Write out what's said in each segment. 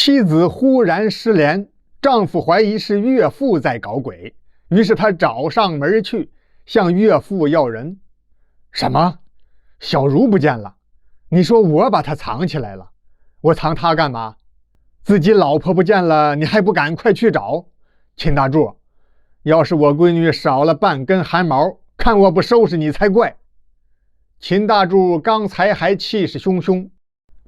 妻子忽然失联，丈夫怀疑是岳父在搞鬼，于是他找上门去，向岳父要人。什么？小茹不见了？你说我把她藏起来了？我藏她干嘛？自己老婆不见了，你还不赶快去找？秦大柱，要是我闺女少了半根汗毛，看我不收拾你才怪。秦大柱刚才还气势汹汹，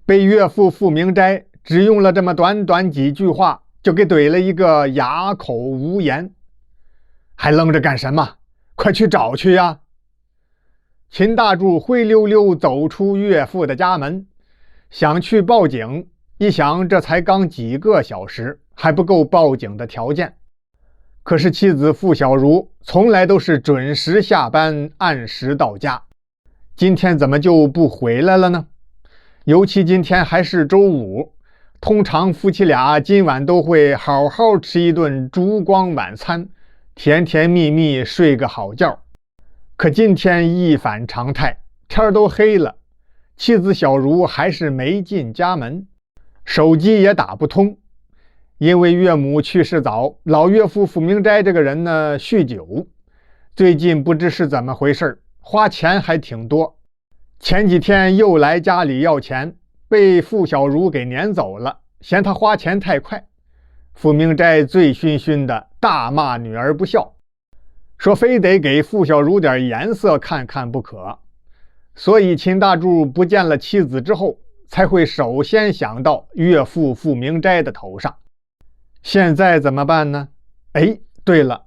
被岳父傅明斋只用了这么短短几句话，就给怼了一个哑口无言。还愣着干什么？快去找去呀！秦大柱灰溜溜走出岳父的家门，想去报警，一想这才刚几个小时，还不够报警的条件。可是妻子傅小茹从来都是准时下班，按时到家，今天怎么就不回来了呢？尤其今天还是周五，通常夫妻俩今晚都会好好吃一顿烛光晚餐，甜甜蜜蜜睡个好觉。可今天一反常态，天都黑了，妻子小茹还是没进家门，手机也打不通。因为岳母去世早，老岳父傅明斋这个人呢酗酒，最近不知是怎么回事，花钱还挺多。前几天又来家里要钱，被傅小茹给撵走了，嫌他花钱太快。傅明斋醉醺醺的大骂女儿不孝，说非得给傅小茹点颜色看看不可。所以秦大柱不见了妻子之后，才会首先想到岳父傅明斋的头上。现在怎么办呢？哎，对了，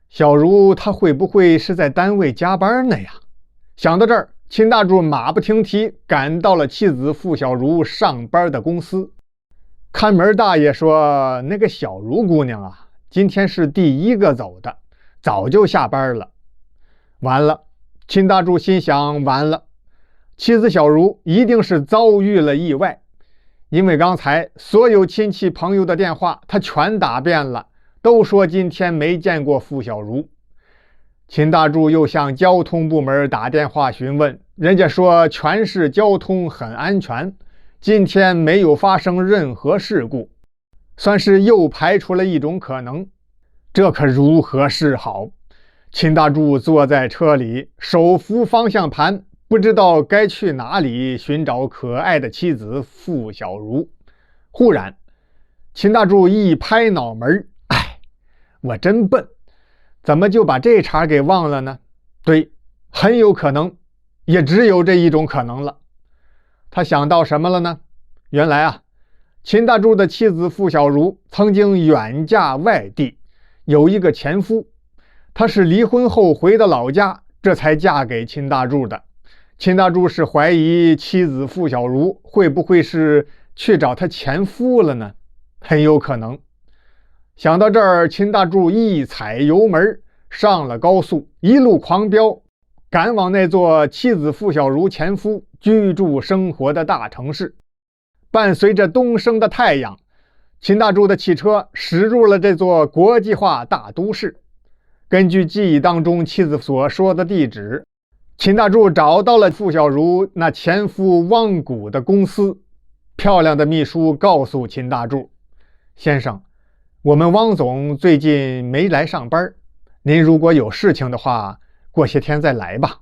小茹她会不会是在单位加班呢呀？想到这儿，秦大柱马不停蹄赶到了妻子傅小茹上班的公司。看门大爷说，那个小茹姑娘啊，今天是第一个走的，早就下班了。完了，秦大柱心想，完了，妻子小茹一定是遭遇了意外，因为刚才所有亲戚朋友的电话他全打遍了，都说今天没见过傅小茹。秦大柱又向交通部门打电话询问，人家说全市交通很安全，今天没有发生任何事故，算是又排除了一种可能。这可如何是好？秦大柱坐在车里，手扶方向盘，不知道该去哪里寻找可爱的妻子傅小茹。忽然，秦大柱一拍脑门，哎，我真笨，怎么就把这茬给忘了呢？对，很有可能，也只有这一种可能了。他想到什么了呢？原来啊，秦大柱的妻子傅小茹曾经远嫁外地，有一个前夫，她是离婚后回到老家，这才嫁给秦大柱的。秦大柱是怀疑妻子傅小茹会不会是去找他前夫了呢？很有可能。想到这儿，秦大柱一踩油门，上了高速，一路狂飙，赶往那座妻子傅小茹前夫居住生活的大城市。伴随着东升的太阳，秦大柱的汽车驶入了这座国际化大都市。根据记忆当中妻子所说的地址，秦大柱找到了傅小茹那前夫汪谷的公司。漂亮的秘书告诉秦大柱，先生，我们汪总最近没来上班，您如果有事情的话，过些天再来吧。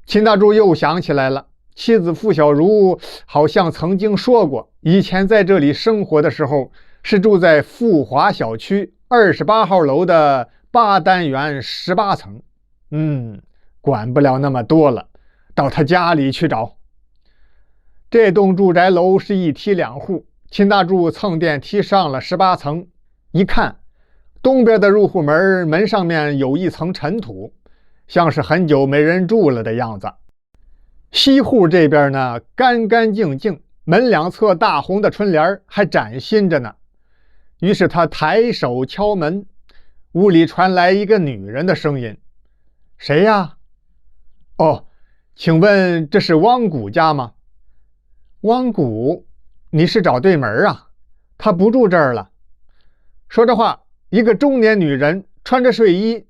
秦大柱又想起来了，妻子傅小茹好像曾经说过，以前在这里生活的时候是住在富华小区28号楼的8单元18层。管不了那么多了，到他家里去找。这栋住宅楼是一梯2户，秦大柱蹭电梯上了18层，一看，东边的入户门上面有一层尘土，像是很久没人住了的样子。西户这边呢，干干净净，门两侧大红的春联还崭新着呢。于是他抬手敲门，屋里传来一个女人的声音：“谁呀？”“哦，请问这是汪谷家吗？”“汪谷？你是找对门啊？他不住这儿了。”说着话，一个中年女人穿着睡衣，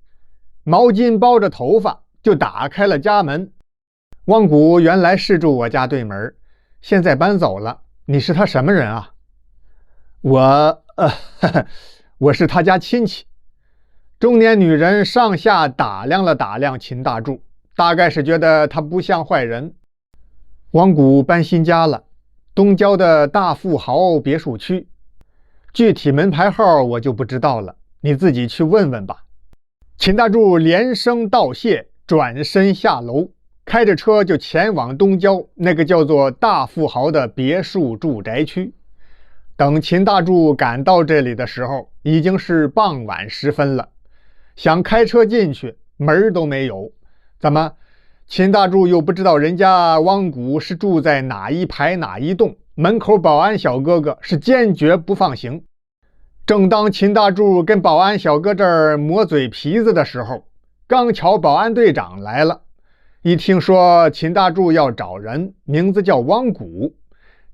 毛巾包着头发，就打开了家门。“汪谷原来是住我家对门，现在搬走了。你是他什么人啊？”我我是他家亲戚。中年女人上下打量了打量秦大柱，大概是觉得他不像坏人。王谷搬新家了，东郊的大富豪别墅区，具体门牌号我就不知道了，你自己去问问吧。秦大柱连声道谢，转身下楼，开着车就前往东郊那个叫做大富豪的别墅住宅区。等秦大柱赶到这里的时候，已经是傍晚时分了。想开车进去，门都没有。怎么，秦大柱又不知道人家汪谷是住在哪一排哪一栋，门口保安小哥哥是坚决不放行。正当秦大柱跟保安小哥这儿磨嘴皮子的时候，刚巧保安队长来了。一听说秦大柱要找人，名字叫汪谷，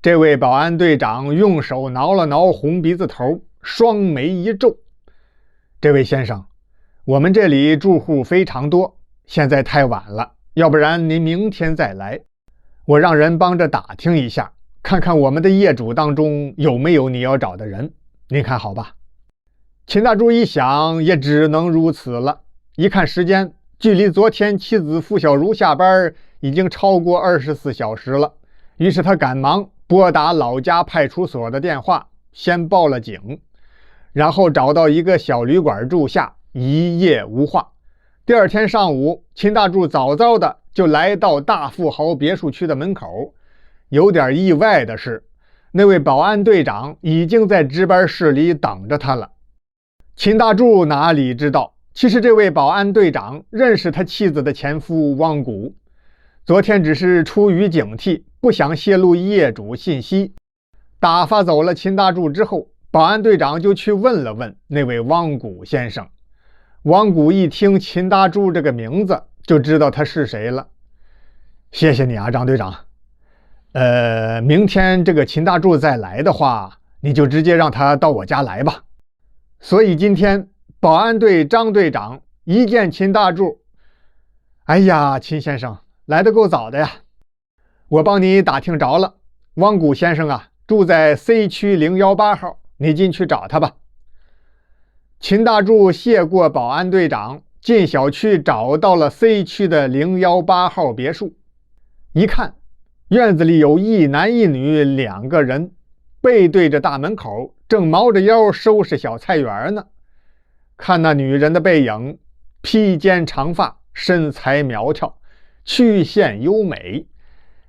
这位保安队长用手挠了挠红鼻子头，双眉一皱：“这位先生，我们这里住户非常多，现在太晚了，要不然您明天再来。我让人帮着打听一下，看看我们的业主当中有没有你要找的人，您看好吧？”秦大柱一想，也只能如此了。一看时间，距离昨天妻子付小茹下班已经超过24小时了，于是他赶忙拨打老家派出所的电话，先报了警，然后找到一个小旅馆住下，一夜无话。第二天上午，秦大柱早早的就来到大富豪别墅区的门口。有点意外的是，那位保安队长已经在值班室里等着他了。秦大柱哪里知道，其实这位保安队长认识他妻子的前夫汪谷，昨天只是出于警惕，不想泄露业主信息。打发走了秦大柱之后，保安队长就去问了问那位汪谷先生。汪谷一听秦大柱这个名字，就知道他是谁了。谢谢你啊，张队长。明天这个秦大柱再来的话，你就直接让他到我家来吧。所以今天保安队张队长一见秦大柱，哎呀，秦先生来得够早的呀，我帮你打听着了，汪谷先生啊，住在 C 区018号，你进去找他吧。秦大柱谢过保安队长，进小区找到了 C 区的018号别墅。一看，院子里有一男一女2个人，背对着大门口，正猫着腰收拾小菜园呢。看那女人的背影，披肩长发，身材苗条，曲线优美，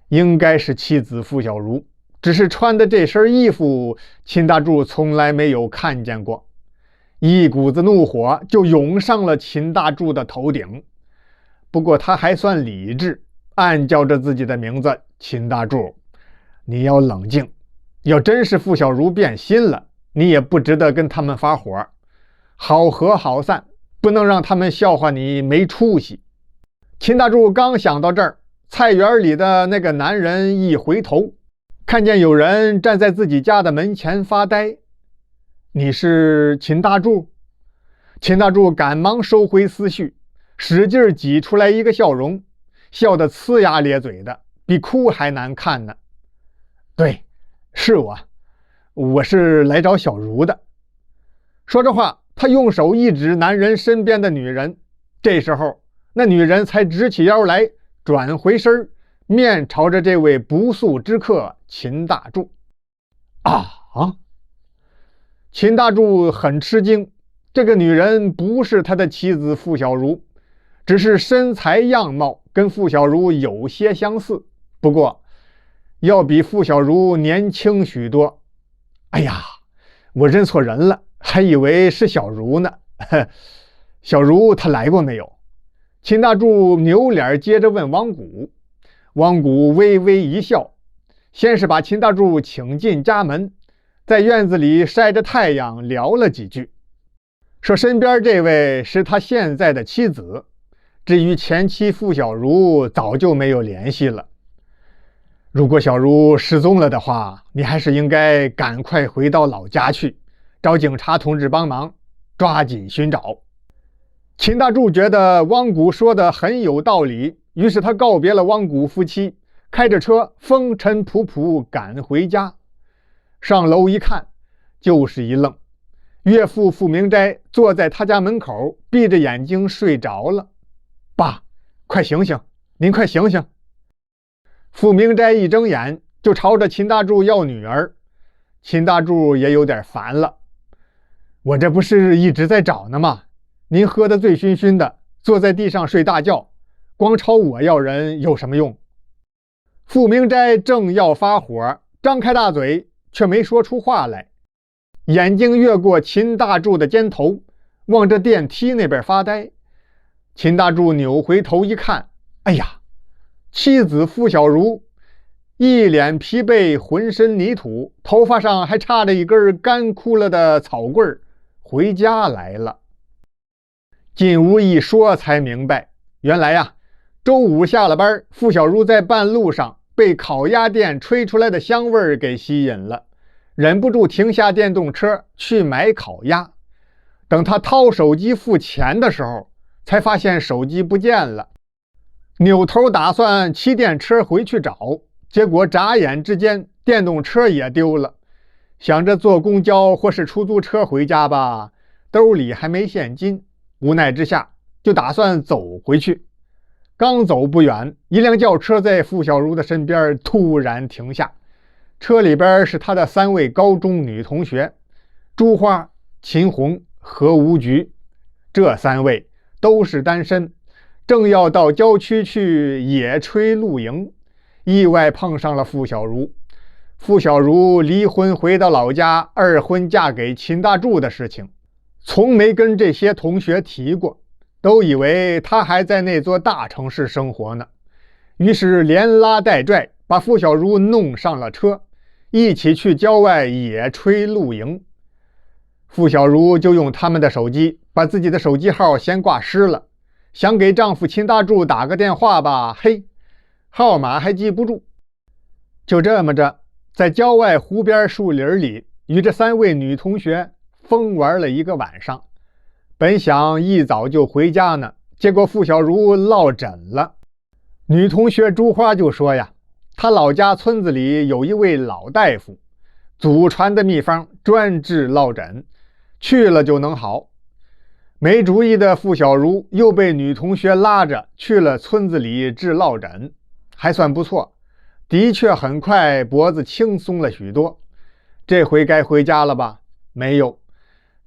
应该是妻子付小茹，只是穿的这身衣服，秦大柱从来没有看见过。一股子怒火就涌上了秦大柱的头顶。不过他还算理智，暗叫着自己的名字：“秦大柱，你要冷静，要真是付小茹变心了，你也不值得跟他们发火。好合好散，不能让他们笑话你没出息。”秦大柱刚想到这儿，菜园里的那个男人一回头，看见有人站在自己家的门前发呆。你是秦大柱？秦大柱赶忙收回思绪，使劲挤出来一个笑容，笑得呲牙咧嘴的，比哭还难看呢。对，是我是来找小茹的。说着话，他用手一指男人身边的女人。这时候，那女人才直起腰来，转回身，面朝着这位不速之客秦大柱。秦大柱很吃惊，这个女人不是他的妻子付小茹，只是身材样貌跟付小茹有些相似，不过要比付小茹年轻许多。哎呀，我认错人了，还以为是小茹呢。小茹她来过没有？秦大柱扭脸接着问汪谷。汪谷微微一笑，先是把秦大柱请进家门，在院子里晒着太阳聊了几句，说身边这位是他现在的妻子，至于前妻付小茹早就没有联系了。如果小茹失踪了的话，你还是应该赶快回到老家去，找警察同志帮忙，抓紧寻找。秦大柱觉得汪谷说的很有道理，于是他告别了汪谷夫妻，开着车风尘仆仆赶回家。上楼一看，就是一愣。岳父傅明斋坐在他家门口，闭着眼睛睡着了。爸，快醒醒，您快醒醒！傅明斋一睁眼就朝着秦大柱要女儿。秦大柱也有点烦了，我这不是一直在找呢吗？您喝得醉醺醺的，坐在地上睡大觉，光朝我要人有什么用？傅明斋正要发火，张开大嘴却没说出话来，眼睛越过秦大柱的肩头，望着电梯那边发呆。秦大柱扭回头一看，哎呀，妻子傅小茹一脸疲惫，浑身泥土，头发上还插着一根干枯了的草棍，回家来了。进屋一说才明白，原来呀，周五下了班，傅小茹在半路上被烤鸭店吹出来的香味给吸引了，忍不住停下电动车去买烤鸭。等他掏手机付钱的时候，才发现手机不见了，扭头打算骑电车回去找，结果眨眼之间电动车也丢了。想着坐公交或是出租车回家吧，兜里还没现金，无奈之下就打算走回去。刚走不远，一辆轿车在傅小茹的身边突然停下，车里边是她的3位高中女同学，朱花、秦红和吴菊。这3位都是单身，正要到郊区去野炊露营，意外碰上了傅小茹。傅小茹离婚回到老家，二婚嫁给秦大柱的事情，从没跟这些同学提过，都以为她还在那座大城市生活呢。于是连拉带拽把傅小茹弄上了车，一起去郊外野炊露营。傅小茹就用他们的手机把自己的手机号先挂失了，想给丈夫秦大柱打个电话吧，嘿，号码还记不住。就这么着，在郊外湖边树林里与这3位女同学疯玩了一个晚上。本想一早就回家呢，结果傅小茹落枕了。女同学朱花就说呀，她老家村子里有一位老大夫，祖传的秘方专治落枕，去了就能好。没主意的傅小茹又被女同学拉着去了村子里治落枕，还算不错，的确很快脖子轻松了许多。这回该回家了吧？没有。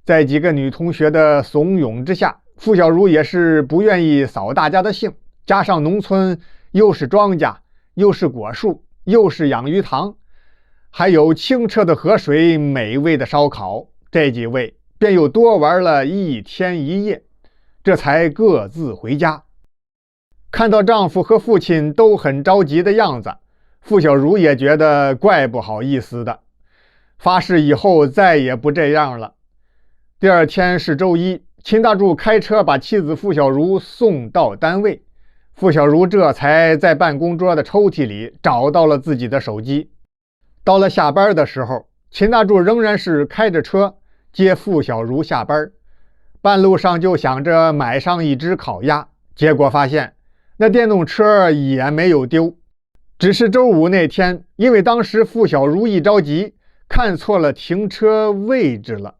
在几个女同学的怂恿之下，傅小茹也是不愿意扫大家的兴，加上农村又是庄稼，又是果树，又是养鱼塘，还有清澈的河水，美味的烧烤，这几位便又多玩了1天1夜，这才各自回家。看到丈夫和父亲都很着急的样子，傅小茹也觉得怪不好意思的，发誓以后再也不这样了。第二天是周一，秦大柱开车把妻子傅小茹送到单位，傅小茹这才在办公桌的抽屉里找到了自己的手机。到了下班的时候，秦大柱仍然是开着车接傅小茹下班，半路上就想着买上一只烤鸭，结果发现那电动车也没有丢，只是周五那天因为当时傅小茹一着急看错了停车位置了。